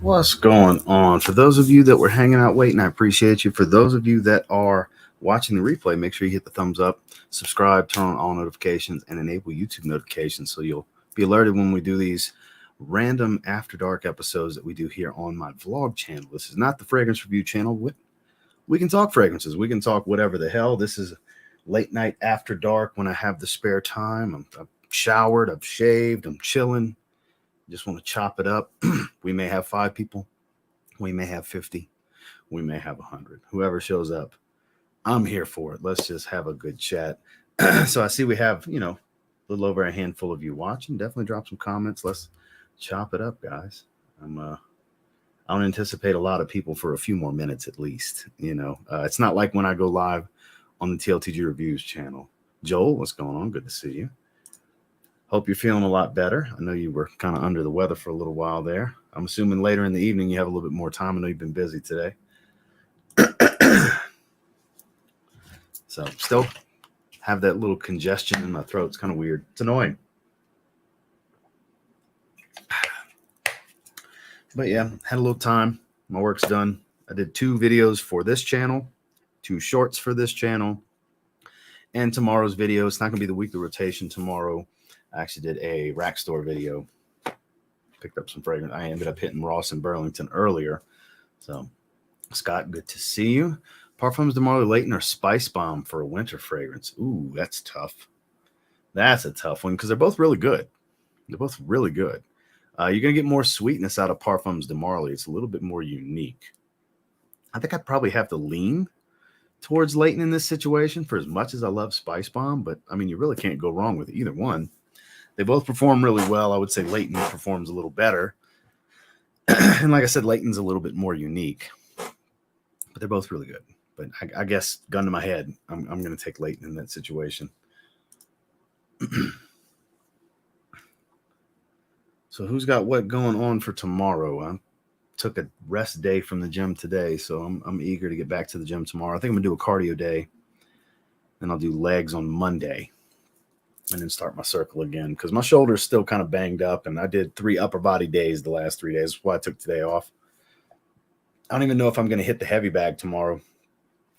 What's going on? For those of you that were hanging out waiting, I appreciate you. For those of you that are watching the replay, make sure you hit the thumbs up, subscribe, turn on all notifications, and enable YouTube notifications so you'll be alerted when we do these random After Dark episodes that we do here on my vlog channel. This is not the fragrance review channel. We can talk fragrances. We can talk whatever the hell. This is late night after dark when I have the spare time. I've showered, I've shaved, I'm chilling. Just want to chop it up. We may have 5 people. We may have 50. We may have 100. Whoever shows up, I'm here for it. Let's just have a good chat. So I see we have, a little over a handful of you watching. Definitely drop some comments. Let's chop it up, guys. I don't anticipate a lot of people for a few more minutes at least. It's not like when I go live on the TLTG Reviews channel. Joel, what's going on? Good to see you. Hope you're feeling a lot better. I know you were kind of under the weather for a little while there. I'm assuming later in the evening you have a little bit more time. I know you've been busy today. So still have that little congestion in my throat. It's kind of weird. It's annoying. But yeah, had a little time. My work's done. I did 2 videos for this channel, 2 shorts for this channel. And tomorrow's video, it's not going to be the weekly rotation tomorrow. I actually did a rack store video. Picked up some fragrance. I ended up hitting Ross in Burlington earlier. So, Scott, good to see you. Parfums de Marley Layton or Spice Bomb for a winter fragrance. Ooh, that's tough. That's a tough one because they're both really good. They're both really good. You're going to get more sweetness out of Parfums de Marley. It's a little bit more unique. I think I'd probably have to lean towards Layton in this situation for as much as I love Spice Bomb. But, I mean, you really can't go wrong with either one. They both perform really well. I would say Layton performs a little better. And like I said, Layton's a little bit more unique. But they're both really good. But I guess, gun to my head, I'm going to take Layton in that situation. So who's got what going on for tomorrow? I took a rest day from the gym today, so I'm eager to get back to the gym tomorrow. I think I'm going to do a cardio day. Then I'll do legs on Monday. And then start my circle again because my shoulder's still kind of banged up. And I did 3 upper body days the last 3 days. That's why I took today off. I don't even know if I'm going to hit the heavy bag tomorrow.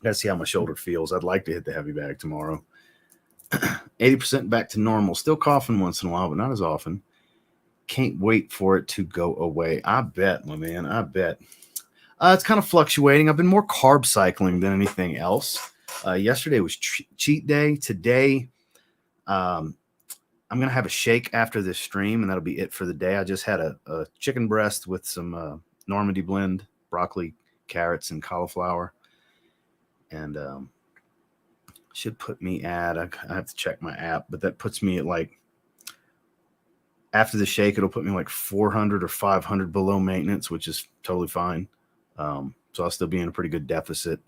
Got to see how my shoulder feels. I'd like to hit the heavy bag tomorrow. 80% back to normal. Still coughing once in a while, but not as often. Can't wait for it to go away. I bet, my man. I bet. It's kind of fluctuating. I've been more carb cycling than anything else. Yesterday was cheat day. Today, I'm going to have a shake after this stream, and that'll be it for the day. I just had a chicken breast with some Normandy blend, broccoli, carrots, and cauliflower. And should put me at, I have to check my app, but that puts me at like, after the shake, it'll put me like 400 or 500 below maintenance, which is totally fine. So I'll still be in a pretty good deficit.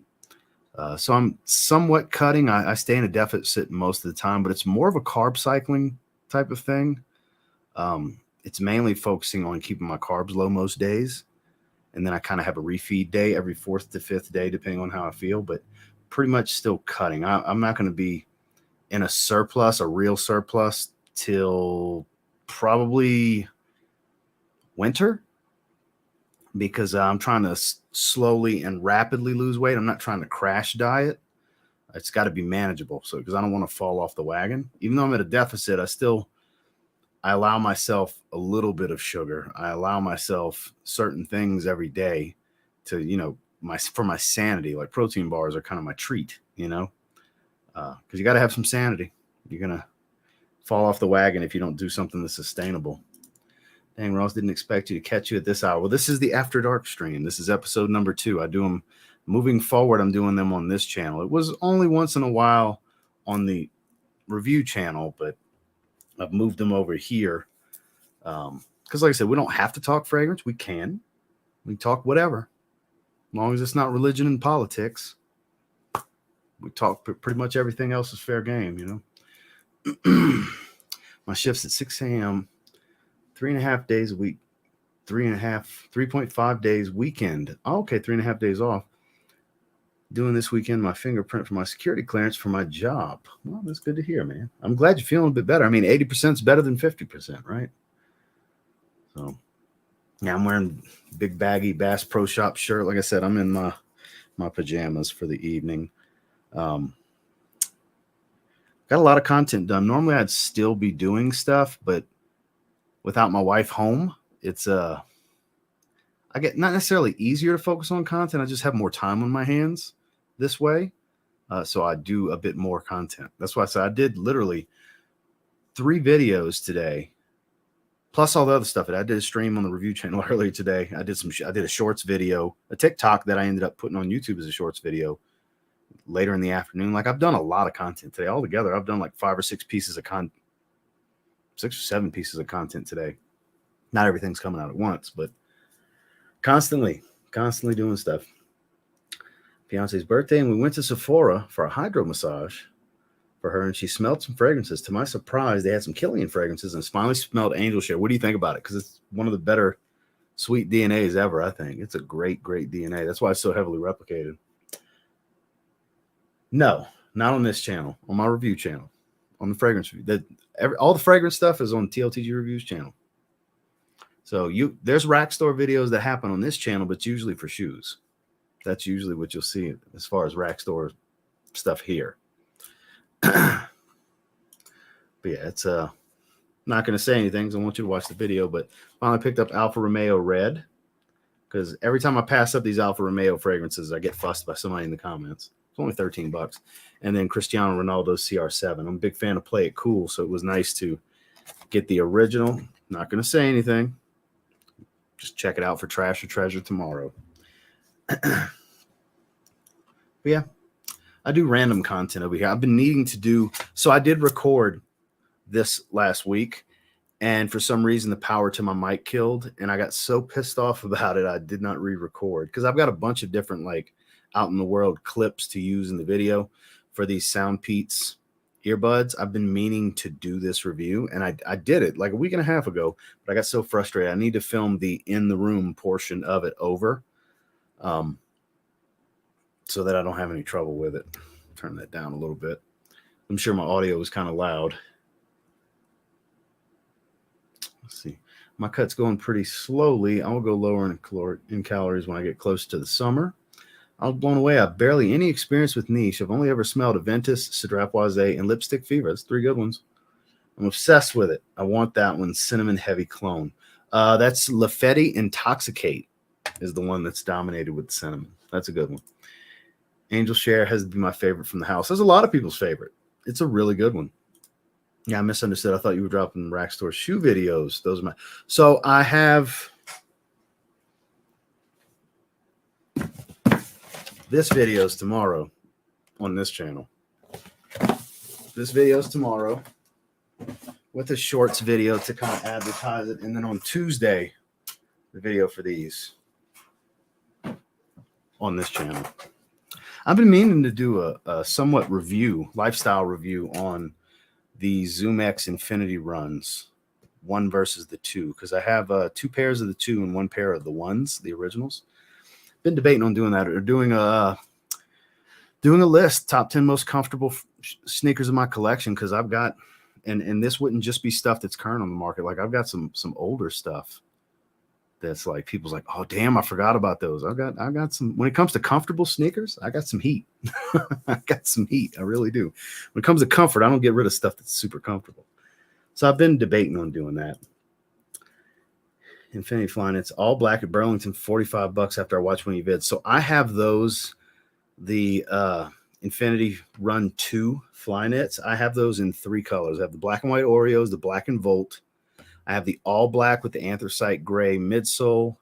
So I'm somewhat cutting. I stay in a deficit most of the time, but it's more of a carb cycling type of thing. It's mainly focusing on keeping my carbs low most days. And then I kind of have a refeed day every 4th to 5th day, depending on how I feel, but pretty much still cutting. I'm not going to be in a surplus, a real surplus, till probably winter. Because I'm trying to slowly and rapidly lose weight. I'm not trying to crash diet. It's got to be manageable. So, because I don't want to fall off the wagon. Even though I'm at a deficit, I allow myself a little bit of sugar. I allow myself certain things every day to, for my sanity. Like protein bars are kind of my treat, because you got to have some sanity. You're going to fall off the wagon if you don't do something that's sustainable. Dang, Ross, didn't expect you to catch you at this hour. Well, this is the After Dark stream. This is episode number 2. I do them moving forward. I'm doing them on this channel. It was only once in a while on the review channel, but I've moved them over here. Because like I said, we don't have to talk fragrance. We can talk whatever. As long as it's not religion and politics. We talk pretty much everything else is fair game, My shift's at 6 a.m. 3.5 days a week, 3.5 days weekend. Oh, okay, 3.5 days off. Doing this weekend my fingerprint for my security clearance for my job. Well, that's good to hear, man. I'm glad you're feeling a bit better. I mean, 80% is better than 50%, right? So Yeah, I'm wearing big baggy Bass Pro Shop shirt. Like I said, I'm in my pajamas for the evening. Got a lot of content done. Normally I'd still be doing stuff, but without my wife home, it's I get not necessarily easier to focus on content. I just have more time on my hands this way. So I do a bit more content. That's why I said I did literally 3 videos today, plus all the other stuff. I did a stream on the review channel earlier today. I did a shorts video, a TikTok that I ended up putting on YouTube as a shorts video later in the afternoon. Like, I've done a lot of content today. Altogether, I've done like 5 or 6 pieces of 6 or 7 pieces of content today. Not everything's coming out at once, but constantly doing stuff. Fiance's birthday, and we went to Sephora for a hydro massage for her, and she smelled some fragrances. To my surprise, they had some Killian fragrances, and finally smelled Angel Share. What do you think about it? Because it's one of the better sweet DNAs ever, I think. It's a great DNA. That's why it's so heavily replicated. No, not on this channel. On my review channel. On the fragrance review. All the fragrance stuff is on TLTG Reviews channel. So there's rack store videos that happen on this channel, but it's usually for shoes. That's usually what you'll see as far as rack store stuff here. But yeah, it's not going to say anything because I want you to watch the video. But finally picked up Alfa Romeo Red, because every time I pass up these Alfa Romeo fragrances, I get fussed by somebody in the comments. It's only $13. And then Cristiano Ronaldo's CR7. I'm a big fan of Play It Cool, so it was nice to get the original. Not going to say anything. Just check it out for Trash or Treasure tomorrow. But yeah, I do random content over here. I've been needing to do, so I did record this last week, and for some reason the power to my mic killed, and I got so pissed off about it I did not re-record, because I've got a bunch of different like out in the world clips to use in the video for these Soundpeats earbuds. I've been meaning to do this review, and I did it like a week and a half ago, but I got so frustrated. I need to film the in the room portion of it over, so that I don't have any trouble with it. Turn that down a little bit. I'm sure my audio is kind of loud. Let's see. My cut's going pretty slowly. I'll go lower in calories when I get close to the summer. I was blown away. I have barely any experience with niche. I've only ever smelled Aventus, Cidrapoise, and Lipstick Fever. That's 3 good ones. I'm obsessed with it. I want that one. Cinnamon Heavy Clone. That's Lafetti Intoxicate is the one that's dominated with cinnamon. That's a good one. Angel Share has to be my favorite from the house. That's a lot of people's favorite. It's a really good one. Yeah, I misunderstood. I thought you were dropping rack store shoe videos. Those are my. So I have this video's tomorrow on this channel. This video's tomorrow with a shorts video to kind of advertise it, and then on Tuesday, the video for these on this channel. I've been meaning to do a somewhat lifestyle review on the Zoom X Infinity runs, 1 versus the 2, because I have 2 pairs of the 2 and 1 pair of the 1s, the originals. Been debating on doing that, or doing a list, top 10 most comfortable sneakers in my collection, because I've got, and this wouldn't just be stuff that's current on the market. Like, I've got some older stuff that's like, people's like, oh damn, I forgot about those. I've got some. When it comes to comfortable sneakers, I got some heat. I got some heat. I really do. When it comes to comfort, I don't get rid of stuff that's super comfortable. So I've been debating on doing that. Infinity Flyknits, all black at Burlington, $45 after I watched one of your vids. So I have those, the Infinity Run 2 Flyknits. I have those in 3 colors. I have the black and white Oreos, the black and Volt. I have the all black with the anthracite gray midsole.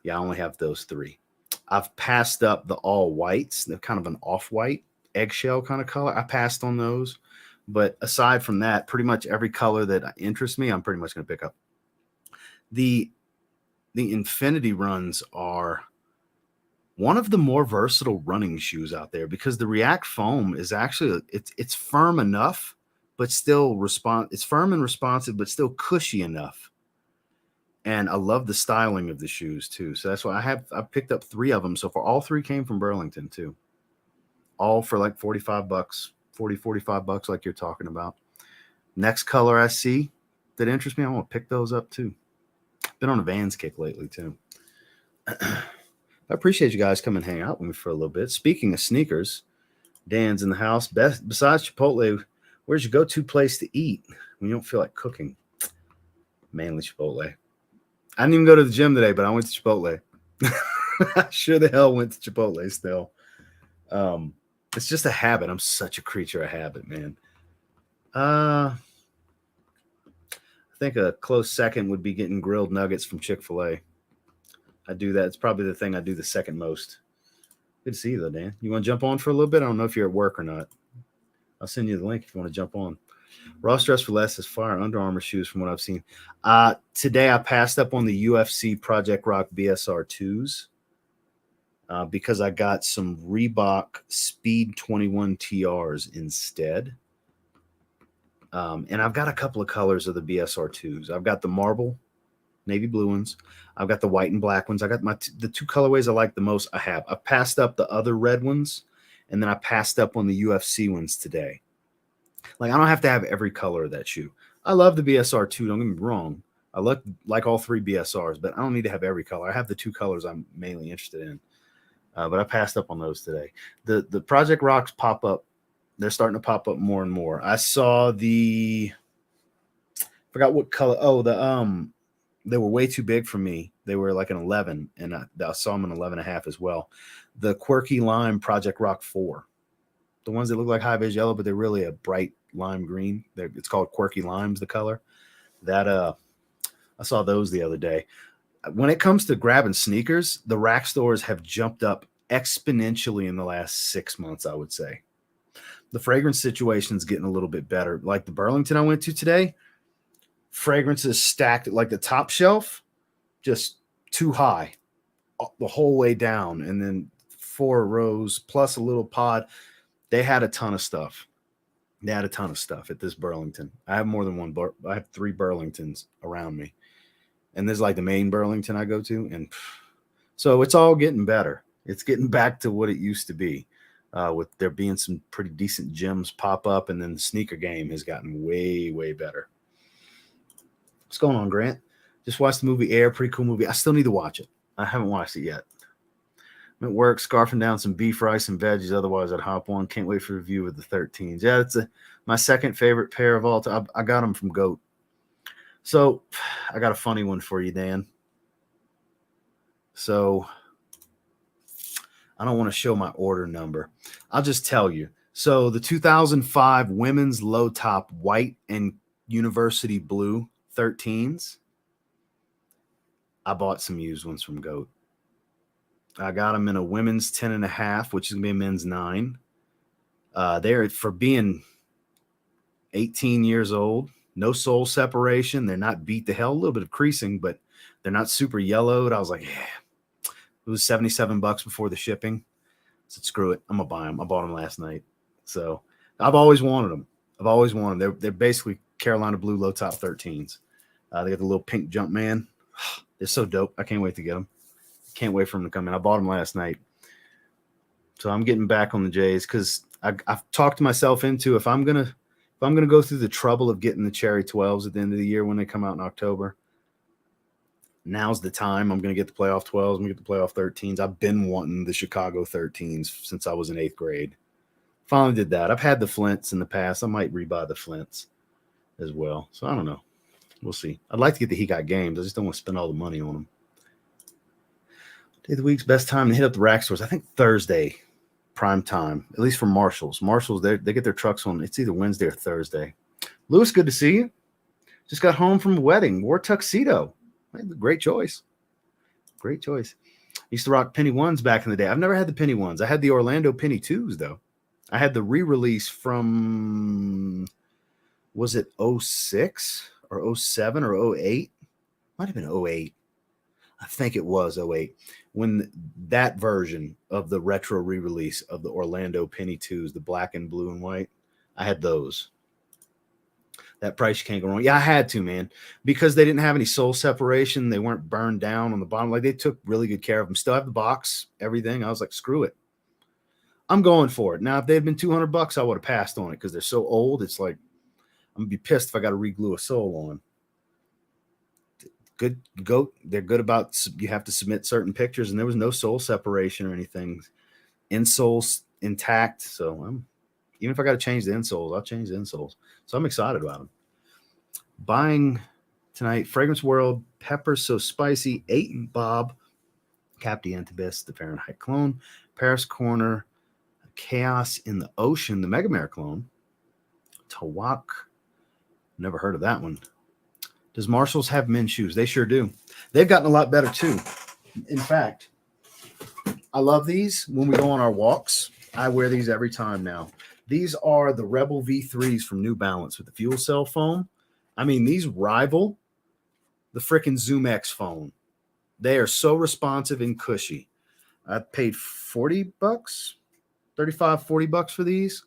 Yeah, I only have those 3. I've passed up the all whites. They're kind of an off-white eggshell kind of color. I passed on those. But aside from that, pretty much every color that interests me, I'm pretty much going to pick up. The Infinity runs are one of the more versatile running shoes out there, because the React foam is actually, it's firm enough, but still it's firm and responsive, but still cushy enough. And I love the styling of the shoes too. So that's why I've picked up 3 of them so far. All 3 came from Burlington too. All for like $45, $45 like you're talking about. Next color I see that interests me, I want to pick those up too. Been on a Vans kick lately too. I appreciate you guys coming and hang out with me for a little bit. Speaking of sneakers, Dan's in the house. Besides Chipotle, where's your go-to place to eat when you don't feel like cooking? Mainly Chipotle. I didn't even go to the gym today, but I went to Chipotle. I sure the hell went to Chipotle still. It's just a habit. I'm such a creature of habit, man. I think a close second would be getting grilled nuggets from Chick-fil-A. I do that. It's probably the thing I do the second most. Good to see you, though, Dan. You want to jump on for a little bit? I don't know if you're at work or not. I'll send you the link if you want to jump on. Ross Dress for Less is fire Under Armour shoes from what I've seen. Today I passed up on the UFC Project Rock BSR 2s because I got some Reebok Speed 21 TRs instead. And I've got a couple of colors of the BSR 2s. I've got the marble, navy blue ones. I've got the white and black ones. I got the two colorways I like the most. I passed up the other red ones, and then I passed up on the UFC ones today. Like, I don't have to have every color of that shoe. I love the BSR 2. Don't get me wrong. I like all three BSRs, but I don't need to have every color. I have the two colors I'm mainly interested in. But I passed up on those today. The Project Rocks pop up. They're starting to pop up more and more. I saw forgot what color. Oh, they were way too big for me. They were like an 11, and I saw them in 11.5 as well. The Quirky Lime Project Rock 4. The ones that look like high-vis yellow, but they're really a bright lime green. It's called Quirky Limes, the color. That I saw those the other day. When it comes to grabbing sneakers, the rack stores have jumped up exponentially in the last 6 months, I would say. The fragrance situation is getting a little bit better. Like the Burlington I went to today, fragrances stacked at like the top shelf, just too high the whole way down. And then 4 rows plus a little pod. They had a ton of stuff. They had a ton of stuff at this Burlington. I have more than one. I have 3 Burlingtons around me. And this is like the main Burlington I go to. And so it's all getting better. It's getting back to what it used to be. With there being some pretty decent gyms pop up, and then the sneaker game has gotten way, way better. What's going on, Grant? Just watched the movie Air, pretty cool movie. I still need to watch it. I haven't watched it yet. I'm at work, scarfing down some beef, rice, and veggies. Otherwise, I'd hop on. Can't wait for the review of the 13s. Yeah, it's my second favorite pair of all time. I got them from GOAT. So I got a funny one for you, Dan. So I don't want to show my order number. I'll just tell you. So the 2005 women's low top white and university blue 13s, I bought some used ones from GOAT. I got them in a women's 10.5, which is going to be a men's 9. They're, for being 18 years old, no sole separation. They're not beat to hell. A little bit of creasing, but they're not super yellowed. I was like, yeah. It was $77 before the shipping. I said, screw it. I'm going to buy them. I bought them last night. So I've always wanted them. They're basically Carolina blue low top 13s. They got the little pink jump man. They're so dope. I can't wait to get them. Can't wait for them to come in. I bought them last night. So I'm getting back on the Jays because I've talked myself into if I'm gonna go through the trouble of getting the Cherry 12s at the end of the year when they come out in October, now's the time. I'm going to get the playoff 12s. I'm going to get the playoff 13s. I've been wanting the Chicago 13s since I was in 8th grade. Finally did that. I've had the Flints in the past. I might rebuy the Flints as well. So I don't know. We'll see. I'd like to get the He Got Games. I just don't want to spend all the money on them. Day of the week's best time to hit up the rack stores. I think Thursday, prime time, at least for Marshalls. Marshalls, they get their trucks on. It's either Wednesday or Thursday. Lewis, good to see you. Just got home from a wedding. Wore tuxedo. Great choice. Great choice. Used to rock penny ones back in the day. I've never had the penny ones. I had the Orlando penny twos, though. I had the re-release from, was it 06 or 07 or 08? Might have been 08. I think it was 08. When that version of the retro re-release of the Orlando penny twos, the black and blue and white, I had those. That price you can't go wrong. Yeah, I had to, man, because they didn't have any sole separation. They weren't burned down on the bottom. Like, they took really good care of them. Still have the box, everything. I was like, screw it. I'm going for it. Now, if they had been $200, I would have passed on it because they're so old. It's like, I'm going to be pissed if I got to re-glue a sole on. good. They're good about, you have to submit certain pictures, and there was no sole separation or anything. Insoles intact. So even if I got to change the insoles, I'll change the insoles. So I'm excited about them. Buying tonight, Fragrance World, Peppers So Spicy, 8 and Bob, Cap D'Antibus, the Fahrenheit clone, Paris Corner, Chaos in the Ocean, the Megamare clone, Tawak, never heard of that one. Does Marshalls have men's shoes? They sure do. They've gotten a lot better too. In fact, I love these when we go on our walks. I wear these every time now. These are the Rebel V3s from New Balance with the fuel cell foam. I mean, these rival the freaking Zoom X phone. They are so responsive and cushy. I paid $40, $35, $40 for these.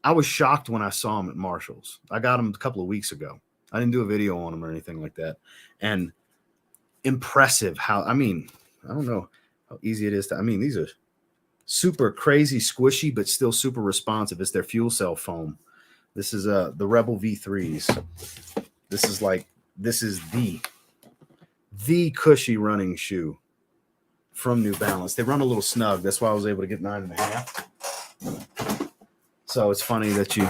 I was shocked when I saw them at Marshall's. I got them a couple of weeks ago. I didn't do a video on them or anything like that. And impressive how, I mean, I don't know how easy it is to, I mean, these are super crazy squishy, but still super responsive. It's their fuel cell foam. This is the Rebel V3s. This is the cushy running shoe from New Balance. They run a little snug. That's why I was able to get 9.5. So it's funny that you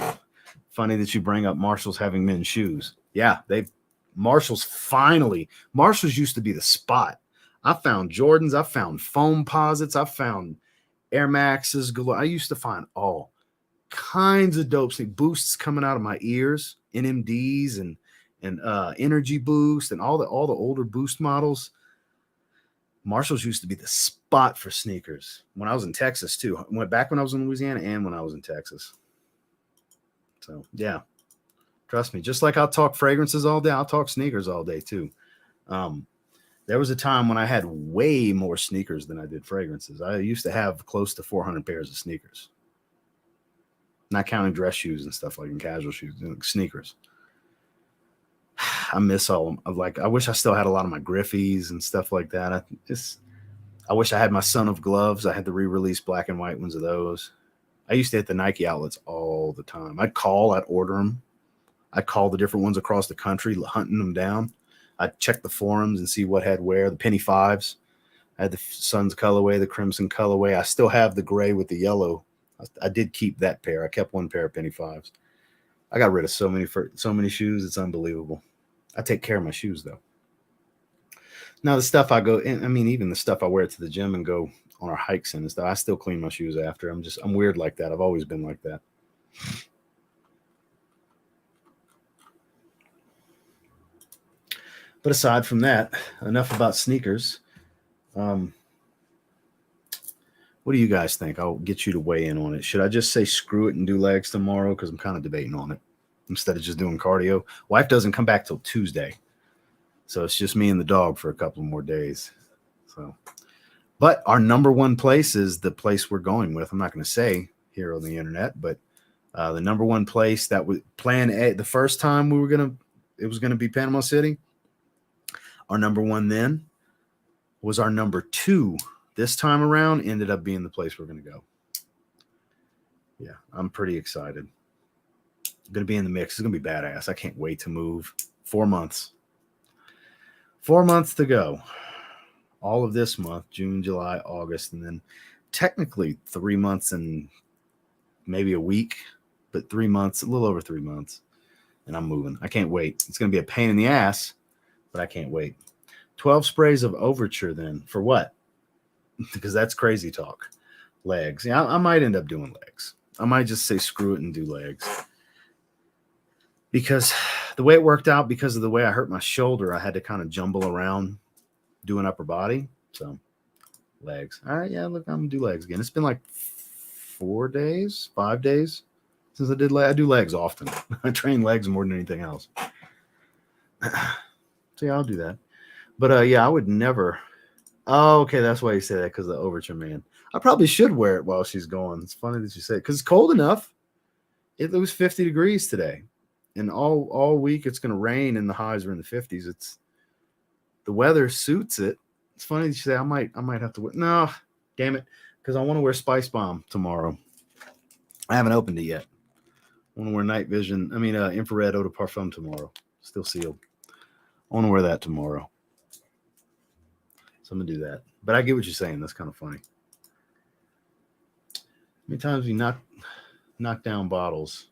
bring up Marshalls having men's shoes. Yeah, Marshalls used to be the spot. I found Jordans, I found foam posits, I found Air Maxes galore. I used to find all kinds of dope boosts coming out of my ears, NMDs and Energy Boost and all the older Boost models. Marshalls used to be the spot for sneakers when I was in Texas too. Went back when I was in Louisiana and when I was in Texas. So yeah, trust me. Just like I'll talk fragrances all day, I'll talk sneakers all day too. There was a time when I had way more sneakers than I did fragrances. I used to have close to 400 pairs of sneakers, not counting dress shoes and stuff like in casual shoes, sneakers. I miss all of them. Like, I wish I still had a lot of my Griffies and stuff like that. I wish I had my Son of gloves. I had the re-release black and white ones of those. I used to hit the Nike outlets all the time. I'd order them. I'd call the different ones across the country, hunting them down. I'd check the forums and see what had where. The penny fives. I had the Suns colorway, the crimson colorway. I still have the gray with the yellow. I did keep that pair. I kept one pair of penny fives. I got rid of so many shoes. It's unbelievable. I take care of my shoes though. Now the stuff I go in, I mean, even the stuff I wear to the gym and go on our hikes and stuff, I still clean my shoes after. I'm weird like that. I've always been like that. But aside from that, enough about sneakers. What do you guys think? I'll get you to weigh in on it. Should I just say screw it and do legs tomorrow? Because I'm kind of debating on it instead of just doing cardio. Wife doesn't come back till Tuesday. So it's just me and the dog for a couple more days. So, but our number one place is the place we're going with. I'm not going to say here on the internet, but the number one place that was plan A, the first time it was going to be Panama City. Our number one then was our number two. This time around ended up being the place we're going to go. Yeah, I'm pretty excited. I'm going to be in the mix. It's going to be badass. I can't wait to move. 4 months. 4 months to go. All of this month, June, July, August, and then technically 3 months and maybe a week, but 3 months, a little over 3 months. And I'm moving. I can't wait. It's going to be a pain in the ass, but I can't wait. 12 sprays of Overture then. For what? Because that's crazy talk. Legs. Yeah, I might end up doing legs. I might just say screw it and do legs. Because the way it worked out, because of the way I hurt my shoulder, I had to kind of jumble around doing upper body. So legs. All right, yeah, look, I'm going to do legs again. It's been like 5 days since I did legs. I do legs often. I train legs more than anything else. So yeah, I'll do that. But yeah, I would never. Oh, okay, that's why you say that, because of the Overture man. I probably should wear it while she's gone. It's funny that you say it, because it's cold enough. It was 50 degrees today. And all week it's going to rain and the highs are in the 50s. It's the weather suits it. It's funny that you say I might have to wear. No, damn it, because I want to wear Spice Bomb tomorrow. I haven't opened it yet. I want to wear infrared eau de parfum tomorrow. Still sealed. I want to wear that tomorrow. So I'm going to do that. But I get what you're saying. That's kind of funny. How many times we knock down bottles?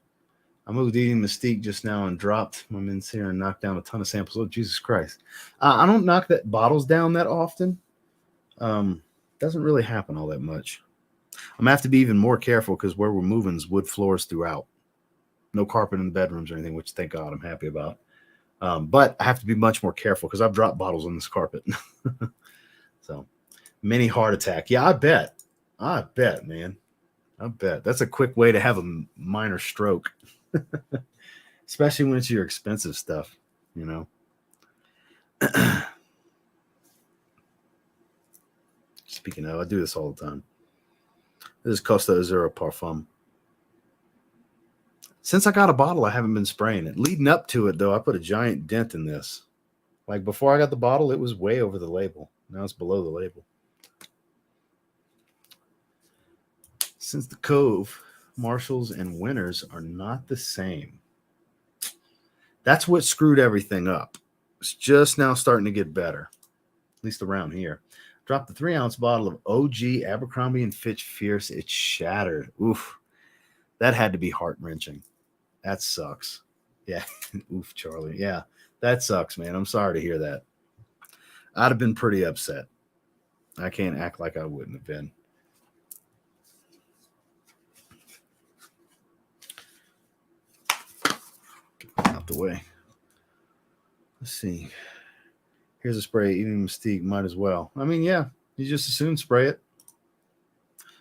I moved Eating Mystique just now and dropped my mints here and knocked down a ton of samples. Oh, Jesus Christ. I don't knock that bottles down that often. Doesn't really happen all that much. I'm going to have to be even more careful because where we're moving is wood floors throughout. No carpet in the bedrooms or anything, which thank God I'm happy about. But I have to be much more careful because I've dropped bottles on this carpet. So, mini heart attack. Yeah, I bet, man. I bet. That's a quick way to have a minor stroke. Especially when it's your expensive stuff, you know. Speaking of, I do this all the time. This is Costa Azura Parfum. Since I got a bottle, I haven't been spraying it. Leading up to it, though, I put a giant dent in this. Like before I got the bottle, it was way over the label. Now it's below the label. Since the Cove, Marshalls and Winners are not the same. That's what screwed everything up. It's just now starting to get better, at least around here. Dropped the 3-ounce bottle of OG Abercrombie & Fitch Fierce. It shattered. Oof. That had to be heart-wrenching. That sucks. Yeah. Oof, Charlie. Yeah, that sucks, man. I'm sorry to hear that. I'd have been pretty upset. I can't act like I wouldn't have been. Get out the way. Let's see. Here's a spray. Eating Mystique, might as well. I mean, yeah, you just as soon spray it.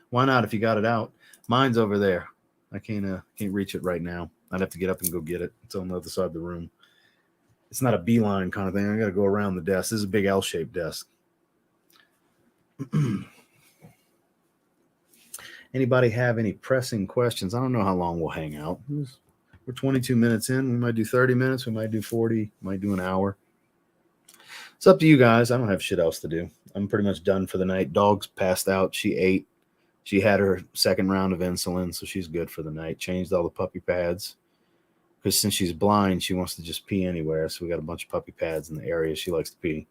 Why not if you got it out? Mine's over there. I can't reach it right now. I'd have to get up and go get it. It's on the other side of the room. It's not a beeline kind of thing. I got to go around the desk. This is a big L-shaped desk. Anybody have any pressing questions? I don't know how long we'll hang out. We're 22 minutes in. We might do 30 minutes. We might do 40. We might do an hour. It's up to you guys. I don't have shit else to do. I'm pretty much done for the night. Dog's passed out. She ate. She had her second round of insulin, so she's good for the night. Changed all the puppy pads. Because since she's blind, she wants to just pee anywhere. So we got a bunch of puppy pads in the area she likes to pee.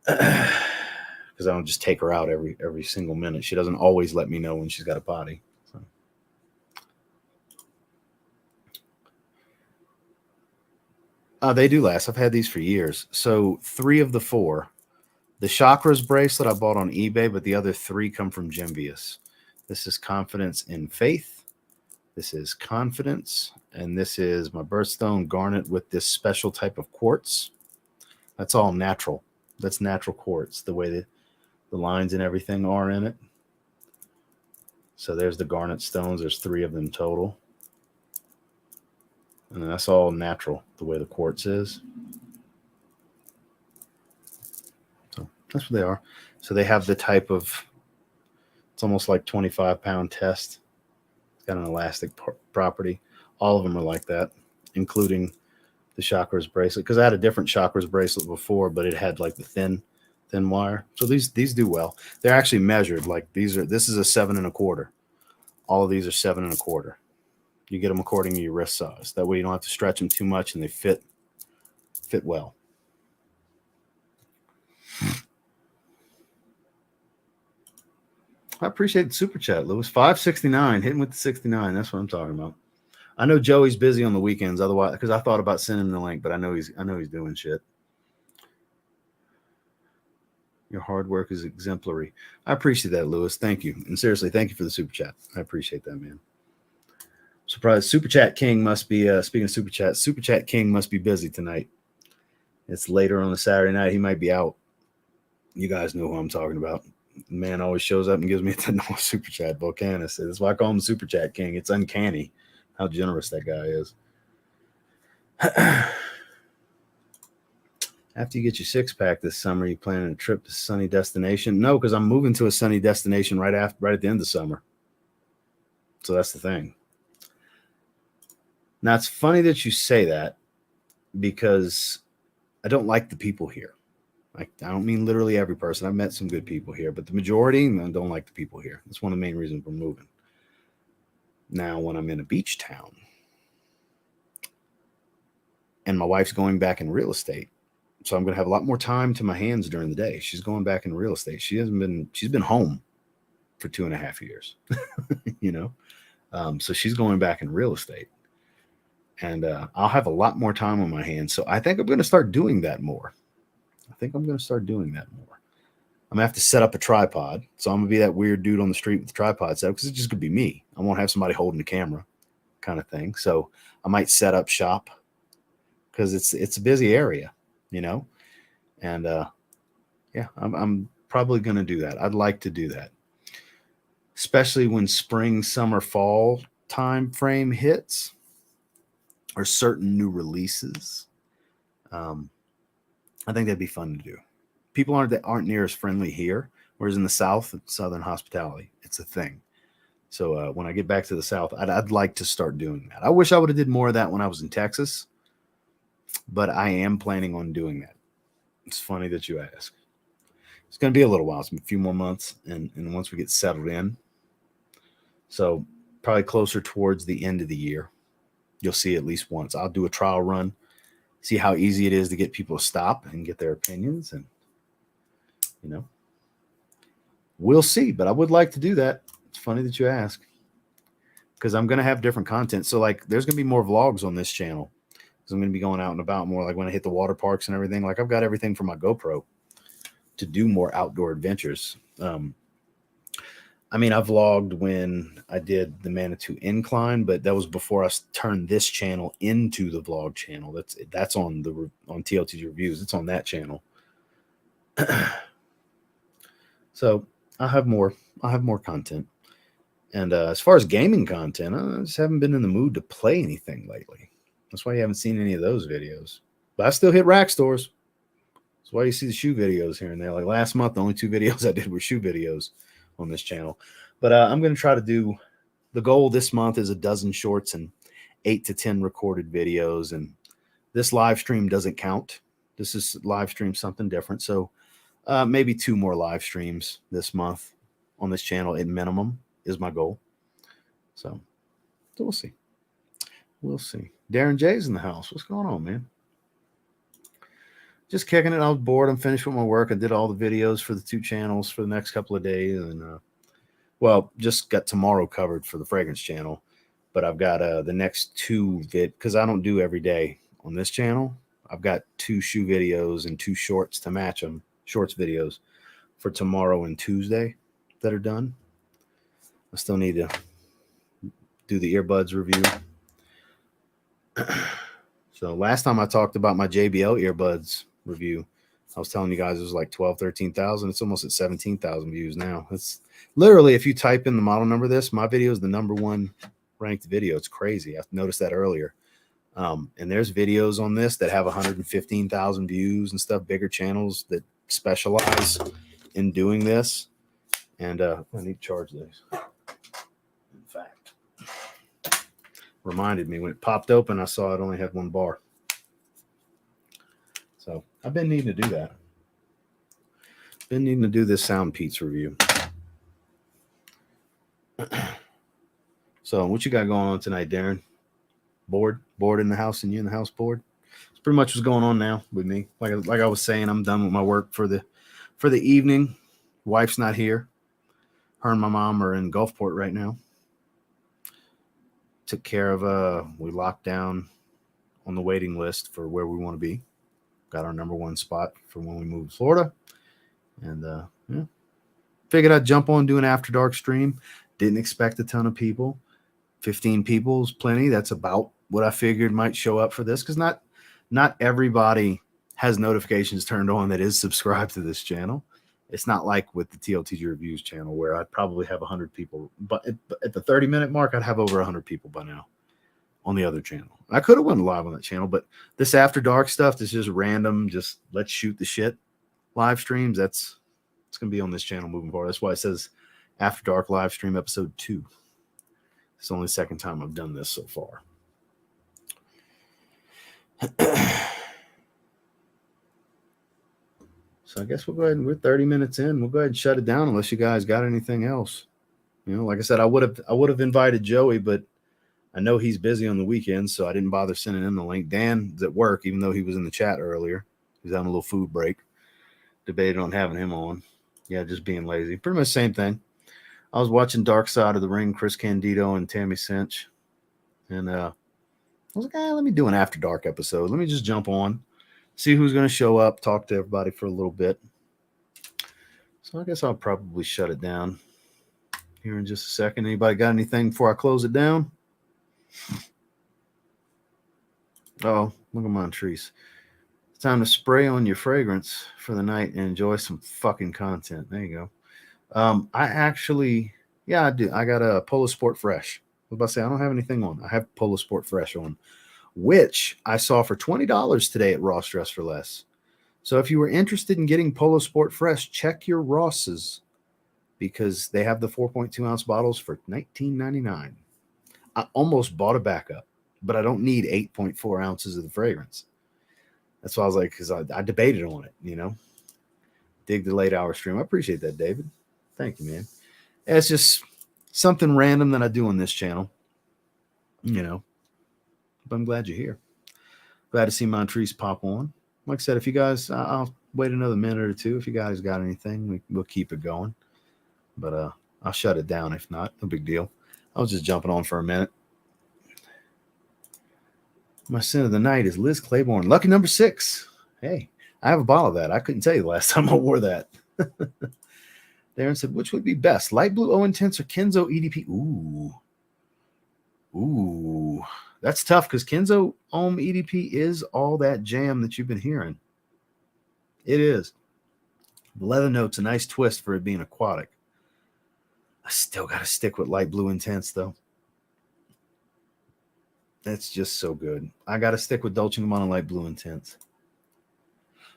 Because I don't just take her out every single minute. She doesn't always let me know when she's got a potty. So. They do last. I've had these for years. So 3 of the 4. The Chakras bracelet I bought on eBay, but the other 3 come from Gymvius. This is Confidence in Faith. This is Confidence. And this is my birthstone garnet with this special type of quartz. That's all natural. That's natural quartz, the way that the lines and everything are in it. So there's the garnet stones. There's 3 of them total. And that's all natural, the way the quartz is. So that's what they are. So they have the type of, it's almost like 25-pound test. It's got an elastic property. All of them are like that, including the Chakras bracelet. Because I had a different Chakras bracelet before, but it had like the thin wire. So these do well. They're actually measured. Like this is a 7 1/4. All of these are 7 1/4. You get them according to your wrist size. That way you don't have to stretch them too much and they fit well. I appreciate the super chat, Lewis. 569, hitting with the 69. That's what I'm talking about. I know Joey's busy on the weekends, otherwise, because I thought about sending him the link, but I know he's doing shit. Your hard work is exemplary. I appreciate that, Lewis. Thank you. And seriously, thank you for the super chat. I appreciate that, man. Surprised Super Chat King must be, speaking of Super Chat King must be busy tonight. It's later on a Saturday night. He might be out. You guys know who I'm talking about. The man always shows up and gives me a $10 Super Chat. Volcanus. That's why I call him Super Chat King. It's uncanny how generous that guy is. After you get your 6-pack this summer, you planning a trip to sunny destination? No, because I'm moving to a sunny destination right at the end of summer. So that's the thing. Now, it's funny that you say that because I don't like the people here. I don't mean literally every person. I've met some good people here, but the majority don't like the people here. That's one of the main reasons we're moving. Now, when I'm in a beach town and my wife's going back in real estate. So I'm going to have a lot more time to my hands during the day. She's going back in real estate. She's been home for 2.5 years, you know? So she's going back in real estate, and I'll have a lot more time on my hands. So I think I'm going to start doing that more. I'm going to have to set up a tripod. So I'm going to be that weird dude on the street with the tripod set, because it's just going to be me. I won't have somebody holding the camera kind of thing. So I might set up shop, because it's a busy area, you know? And yeah, I'm probably going to do that. I'd like to do that, especially when spring, summer, fall time frame hits, or certain new releases. I think that'd be fun to do. People aren't near as friendly here, whereas in the South, Southern hospitality, it's a thing. So when I get back to the South, I'd like to start doing that. I wish I would have did more of that when I was in Texas, but I am planning on doing that. It's funny that you ask. It's going to be a little while. It's a few more months, and once we get settled in, so probably closer towards the end of the year, you'll see at least once. I'll do a trial run, see how easy it is to get people to stop and get their opinions, and you know, we'll see. But I would like to do that. It's funny that you ask, because I'm going to have different content. So like, there's going to be more vlogs on this channel, because I'm going to be going out and about more. Like when I hit the water parks and everything, like I've got everything from my GoPro to do more outdoor adventures. I mean, I vlogged when I did the Manitou Incline, but that was before I turned this channel into the vlog channel. That's on TLTG Reviews. It's on that channel. So I'll have more content. And as far as gaming content, I just haven't been in the mood to play anything lately. That's why you haven't seen any of those videos. But I still hit rack stores. That's why you see the shoe videos here and there. Like last month, the only 2 videos I did were shoe videos on this channel. But I'm going to try to do, the goal this month is 12 shorts and 8 to 10 recorded videos. And this live stream doesn't count. This is live stream something different. So maybe 2 more live streams this month on this channel at minimum is my goal. So we'll see. Darren J's in the house. What's going on, man? Just kicking it. I was bored. I'm finished with my work. I did all the videos for the 2 channels for the next couple of days. And, well, just got tomorrow covered for the fragrance channel. But I've got the next 2 because I don't do every day on this channel. I've got 2 shoe videos and 2 shorts to match them, shorts videos for tomorrow and Tuesday that are done. I still need to do the earbuds review. So last time I talked about my JBL earbuds review, I was telling you guys it was like 13,000. It's almost at 17,000 views now. It's literally, if you type in the model number of this, my video is the #1 ranked video. It's crazy. I noticed that earlier. And there's videos on this that have 115,000 views and stuff, bigger channels that specialize in doing this. And I need to charge these. In fact, reminded me when it popped open, I saw it only had 1 bar. So I've been needing to do that. Been needing to do this Sound Peats review. So what you got going on tonight, Darren? Bored in the house, and you in the house bored? It's pretty much what's going on now with me. Like I was saying, I'm done with my work for the evening. Wife's not here. Her and my mom are in Gulfport right now. Took care of we locked down on the waiting list for where we want to be. Got our #1 spot for when we move to Florida. And yeah. Figured I'd jump on, do an after dark stream. Didn't expect a ton of people. 15 people is plenty. That's about what I figured might show up for this, because not everybody has notifications turned on that is subscribed to this channel. It's not like with the TLTG Reviews channel where I'd probably have 100 people. But at the 30-minute mark, I'd have over 100 people by now on the other channel. I could have went live on that channel, but this after dark stuff, this is just random, just let's shoot the shit live streams. It's going to be on this channel moving forward. That's why it says After Dark live stream episode 2. It's only the second time I've done this so far. So I guess we'll go ahead and we're 30 minutes in. We'll go ahead and shut it down unless you guys got anything else. You know, like I said, I would have invited Joey, but I know he's busy on the weekends, so I didn't bother sending him the link. Dan's at work, even though he was in the chat earlier. He's having a little food break. Debated on having him on. Yeah, just being lazy. Pretty much same thing. I was watching Dark Side of the Ring, Chris Candido and Tammy Cinch. And I was like, let me do an After Dark episode. Let me just jump on, see who's going to show up, talk to everybody for a little bit. So I guess I'll probably shut it down here in just a second. Anybody got anything before I close it down? Oh, look at Montrese. It's time to spray on your fragrance for the night and enjoy some fucking content. There you go. I actually, yeah, I do. I got a Polo Sport Fresh. I was about to say, I don't have anything on. I have Polo Sport Fresh on, which I saw for $20 today at Ross Dress for Less. So if you were interested in getting Polo Sport Fresh, check your Rosses because they have the 4.2 ounce bottles for $19.99. I almost bought a backup, but I don't need 8.4 ounces of the fragrance. That's why I was like, because I debated on it, you know. Dig the late hour stream. I appreciate that, David. Thank you, man. It's just something random that I do on this channel, you know. But I'm glad you're here. Glad to see Montrese pop on. Like I said, if you guys, I'll wait another minute or two. If you guys got anything, we'll keep it going. But I'll shut it down if not. No big deal. I was just jumping on for a minute. My sin of the night is Liz Claiborne. Lucky number 6. Hey, I have a bottle of that. I couldn't tell you the last time I wore that. Darren said, which would be best? Light Blue O Intense or Kenzo EDP? Ooh. That's tough because Kenzo Ohm EDP is all that jam that you've been hearing. It is. The leather note's a nice twist for it being aquatic. I still got to stick with Light Blue Intense, though. That's just so good. I got to stick with Dolce & Gabbana Light Blue Intense.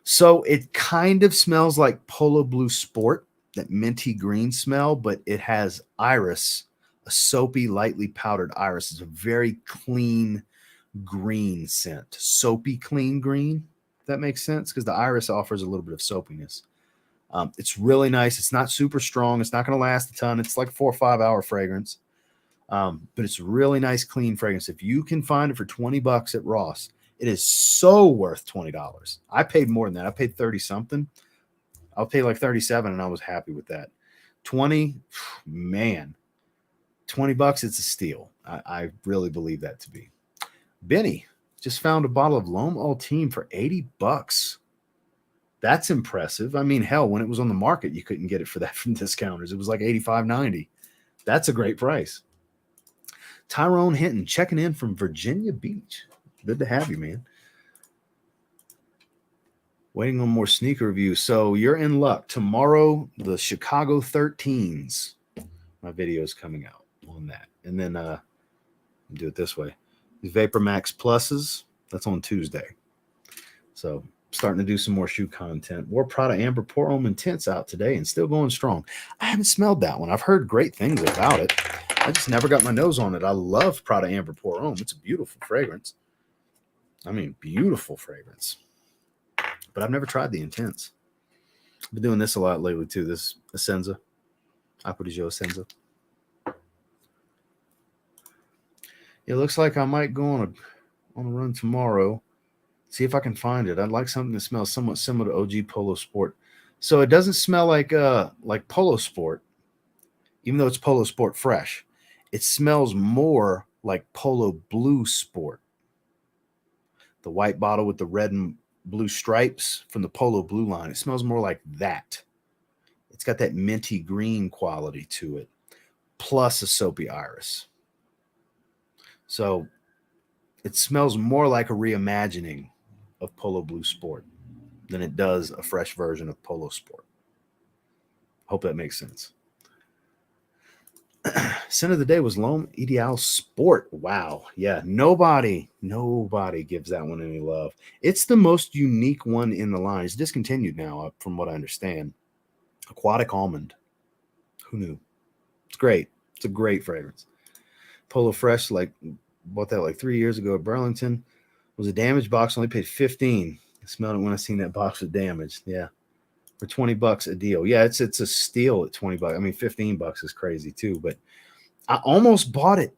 So it kind of smells like Polo Blue Sport, that minty green smell, but it has iris, a soapy, lightly powdered iris. It's a very clean green scent. Soapy, clean green, if that makes sense, because the iris offers a little bit of soapiness. It's really nice. It's not super strong. It's not going to last a ton. It's like a 4 or 5 hour fragrance. But it's really nice, clean fragrance. If you can find it for $20 at Ross, it is so worth $20. I paid more than that. I paid 30 something. I'll pay like 37 and I was happy with that. 20, man, $20, it's a steal. I really believe that to be. Benny just found a bottle of L'Homme Ultime for $80. That's impressive. I mean, hell, when it was on the market, you couldn't get it for that from discounters. It was like $85.90. That's a great price. Tyrone Hinton checking in from Virginia Beach. Good to have you, man. Waiting on more sneaker reviews. So you're in luck. Tomorrow, the Chicago 13s. My video is coming out on that. And then do it this way. The Vapor Max Pluses, that's on Tuesday. So starting to do some more shoe content. Wore Prada Amber Pour Homme Intense out today and still going strong. I haven't smelled that one. I've heard great things about it. I just never got my nose on it. I love Prada Amber Pour Homme. It's a beautiful fragrance. I mean, beautiful fragrance. But I've never tried the Intense. I've been doing this a lot lately too. This Essenza. Acqua di Gio Essenza. It looks like I might go on a run tomorrow. See if I can find it. I'd like something that smells somewhat similar to OG Polo Sport. So it doesn't smell like Polo Sport, even though it's Polo Sport Fresh. It smells more like Polo Blue Sport. The white bottle with the red and blue stripes from the Polo Blue line. It smells more like that. It's got that minty green quality to it, plus a soapy iris. So it smells more like a reimagining of Polo Blue Sport than it does a fresh version of Polo Sport. Hope that makes sense. Scent of the day was L'Homme Ideal Sport. Wow. Yeah, nobody gives that one any love. It's the most unique one in the line. It's discontinued now, from what I understand. Aquatic Almond. Who knew? It's great. It's a great fragrance. Polo Fresh, bought that like 3 years ago at Burlington. It was a damaged box. Only paid $15. I smelled it when I seen that box was damaged. Yeah. For $20 a deal. Yeah, it's a steal at $20. I mean, $15 is crazy too, but I almost bought it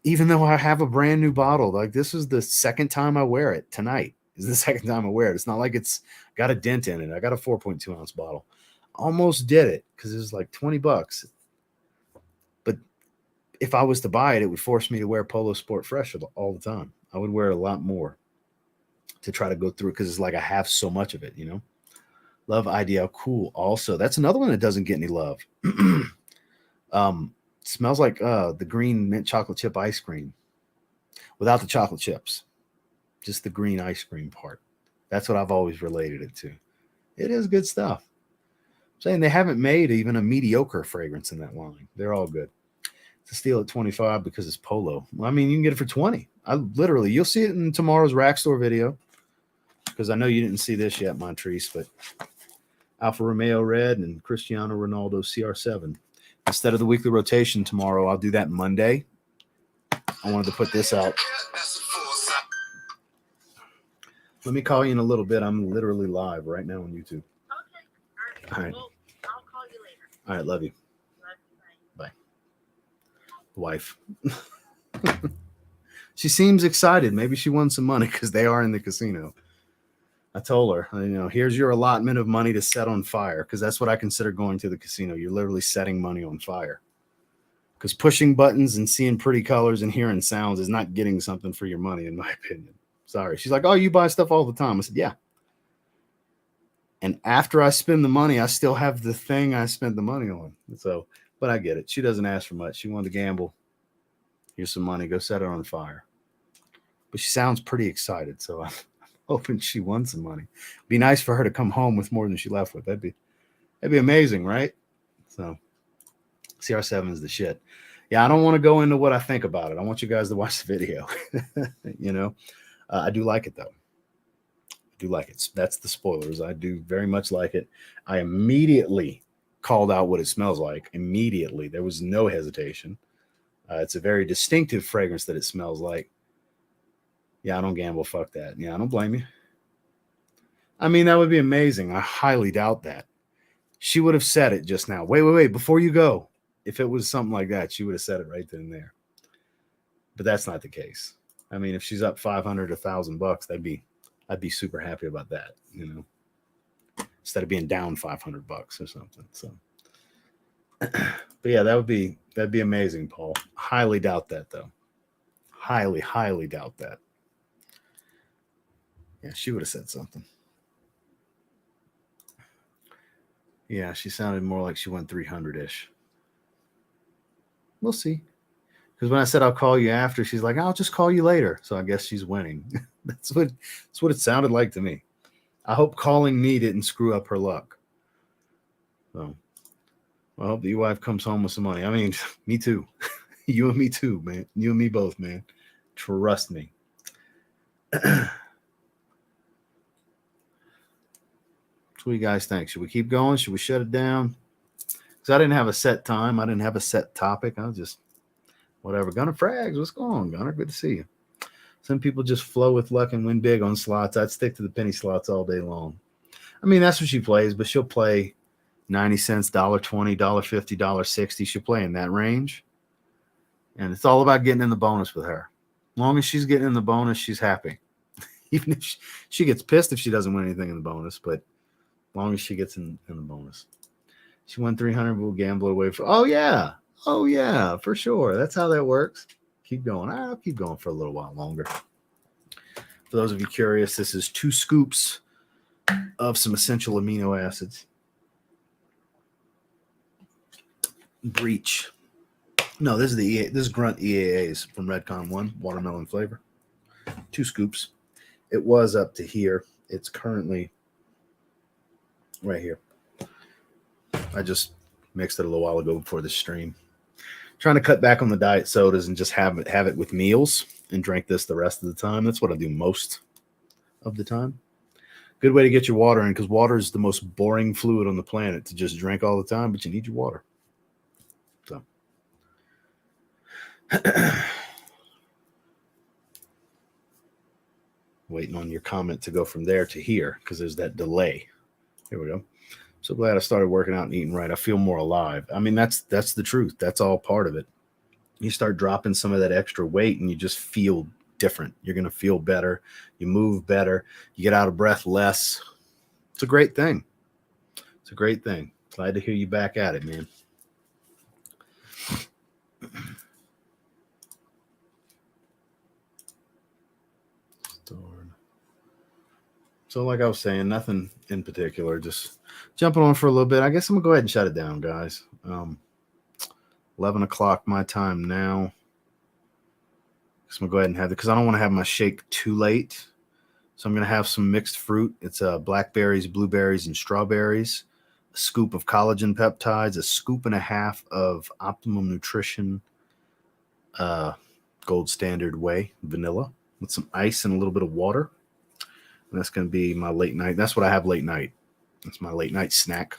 even though I have a brand new bottle. Like, this is the second time I wear it. Tonight is the second time I wear it. It's not like it's got a dent in it. I got a 4.2 ounce bottle. Almost did it because it was like $20. But if I was to buy it, it would force me to wear Polo Sport Fresh all the time. I would wear it a lot more to try to go through, because it's like I have so much of it, you know. Love IDL Cool. Also, that's another one that doesn't get any love. Smells like the green mint chocolate chip ice cream without the chocolate chips, just the green ice cream part. That's what I've always related it to. It is good stuff. I'm saying they haven't made even a mediocre fragrance in that line. They're all good. To steal at 25 because it's Polo. Well, I mean, you can get it for 20. You'll see it in tomorrow's rack store video, because I know you didn't see this yet, Montrese, but Alfa Romeo Red and Cristiano Ronaldo CR7. Instead of the weekly rotation tomorrow, I'll do that Monday. I wanted to put this out. Let me call you in a little bit. I'm literally live right now on YouTube. Okay. All right. Well, I'll call you later. All right. Love you. Love you. Bye. Wife. She seems excited. Maybe she won some money because they are in the casino. I told her, here's your allotment of money to set on fire, because that's what I consider going to the casino. You're literally setting money on fire, because pushing buttons and seeing pretty colors and hearing sounds is not getting something for your money, in my opinion. Sorry. She's like, oh, you buy stuff all the time. I said, yeah. And after I spend the money, I still have the thing I spent the money on. So, but I get it. She doesn't ask for much. She wanted to gamble. Here's some money. Go set it on fire. But she sounds pretty excited, so I'm hoping she won some money. Be nice for her to come home with more than she left with. That'd be amazing, right? So CR7 is the shit. Yeah, I don't want to go into what I think about it. I want you guys to watch the video. I do like it, though. I do like it. That's the spoilers. I do very much like it. I immediately called out what it smells like. Immediately. There was no hesitation. It's a very distinctive fragrance that it smells like. Yeah, I don't gamble. Fuck that. Yeah, I don't blame you. I mean, that would be amazing. I highly doubt that. She would have said it just now. Wait. Before you go. If it was something like that, she would have said it right then and there. But that's not the case. I mean, if she's up $500, $1,000, I'd be super happy about that, instead of being down $500 or something. So, but yeah, that'd be amazing, Paul. Highly doubt that, though. Highly doubt that. Yeah, she would have said something. Yeah, she sounded more like she won 300-ish. We'll see. Because when I said I'll call you after, she's like, I'll just call you later. So I guess she's winning. That's what it sounded like to me. I hope calling me didn't screw up her luck. So I hope that your wife comes home with some money. I mean, me too. You and me too, man. You and me both, man. Trust me. What do you guys think? Should we keep going? Should we shut it down? Because I didn't have a set time. I didn't have a set topic. I was just whatever. Gunner Frags, what's going on, Gunner? Good to see you. Some people just flow with luck and win big on slots. I'd stick to the penny slots all day long. I mean, that's what she plays, but she'll play 90 cents, $1.20, $1.50, $1.60. She'll play in that range. And it's all about getting in the bonus with her. As long as she's getting in the bonus, she's happy. Even if she gets pissed if she doesn't win anything in the bonus, but as long as she gets in the bonus. She won 300, we'll gamble away for. Oh, yeah, for sure. That's how that works. Keep going. I'll keep going for a little while longer. For those of you curious, this is 2 scoops of some essential amino acids. Breach. No, this is Grunt EAAs from Redcon 1, watermelon flavor. 2 scoops. It was up to here. It's currently right here. I just mixed it a little while ago before the stream. Trying to cut back on the diet sodas and just have it with meals and drink this the rest of the time. That's what I do most of the time. Good way to get your water in, because water is the most boring fluid on the planet to just drink all the time, but you need your water. So waiting on your comment to go from there to here, because there's that delay. Here we go. So glad I started working out and eating right. I feel more alive. I mean, that's the truth. That's all part of it. you start dropping some of that extra weight and you just feel different. You're going to feel better. You move better. You get out of breath less. It's a great thing. It's a great thing. Glad to hear you back at it, man. So like I was saying, nothing in particular, just jumping on for a little bit. I guess I'm going to go ahead and shut it down, guys. 11 o'clock my time now. So I'm going to go ahead and have it because I don't want to have my shake too late. So I'm going to have some mixed fruit. It's blackberries, blueberries, and strawberries. A scoop of collagen peptides, a scoop and a half of Optimum Nutrition Gold Standard Whey vanilla with some ice and a little bit of water. And that's going to be my late night. That's what I have late night. That's my late night snack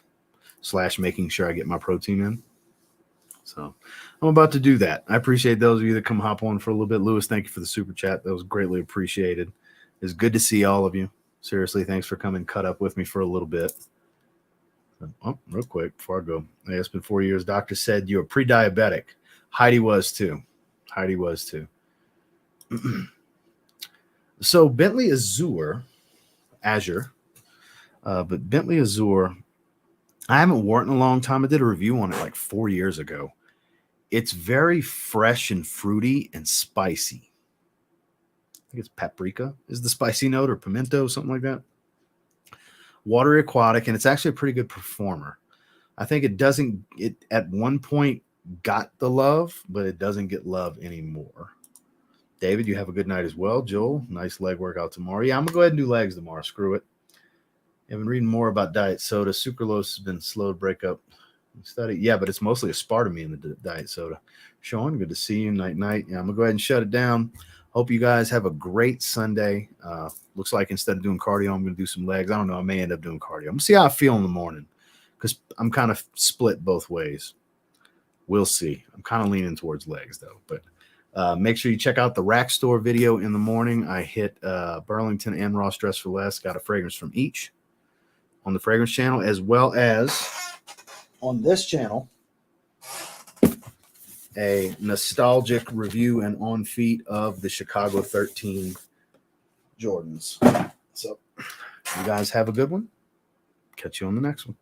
/ making sure I get my protein in. So I'm about to do that. I appreciate those of you that come hop on for a little bit. Lewis, thank you for the super chat. That was greatly appreciated. It's good to see all of you. Seriously, thanks for coming cut up with me for a little bit. Oh, real quick before I go. Hey, it's been 4 years. Doctor said you were pre-diabetic. Heidi was too. So Bentley Azure, but Bentley Azure, I haven't worn it in a long time. I did a review on it like 4 years ago. It's very fresh and fruity and spicy. I think it's paprika is the spicy note, or pimento, something like that. Water aquatic, and it's actually a pretty good performer. I think it at one point got the love, but it doesn't get love anymore. David, you have a good night as well. Joel, nice leg workout tomorrow. Yeah, I'm gonna go ahead and do legs tomorrow. Screw it. I've been reading more about diet soda. Sucralose has been slow to break up study. Yeah, but it's mostly aspartame in the diet soda. Sean, good to see you. Night. Yeah, I'm gonna go ahead and shut it down. Hope you guys have a great Sunday. Looks like instead of doing cardio, I'm gonna do some legs. I don't know. I may end up doing cardio. I'm gonna see how I feel in the morning because I'm kind of split both ways. We'll see. I'm kind of leaning towards legs though. But make sure you check out the Rack Store video in the morning. I hit Burlington and Ross Dress for Less. Got a fragrance from each on the fragrance channel, as well as on this channel, a nostalgic review and on feet of the Chicago 13 Jordans. So you guys have a good one. Catch you on the next one.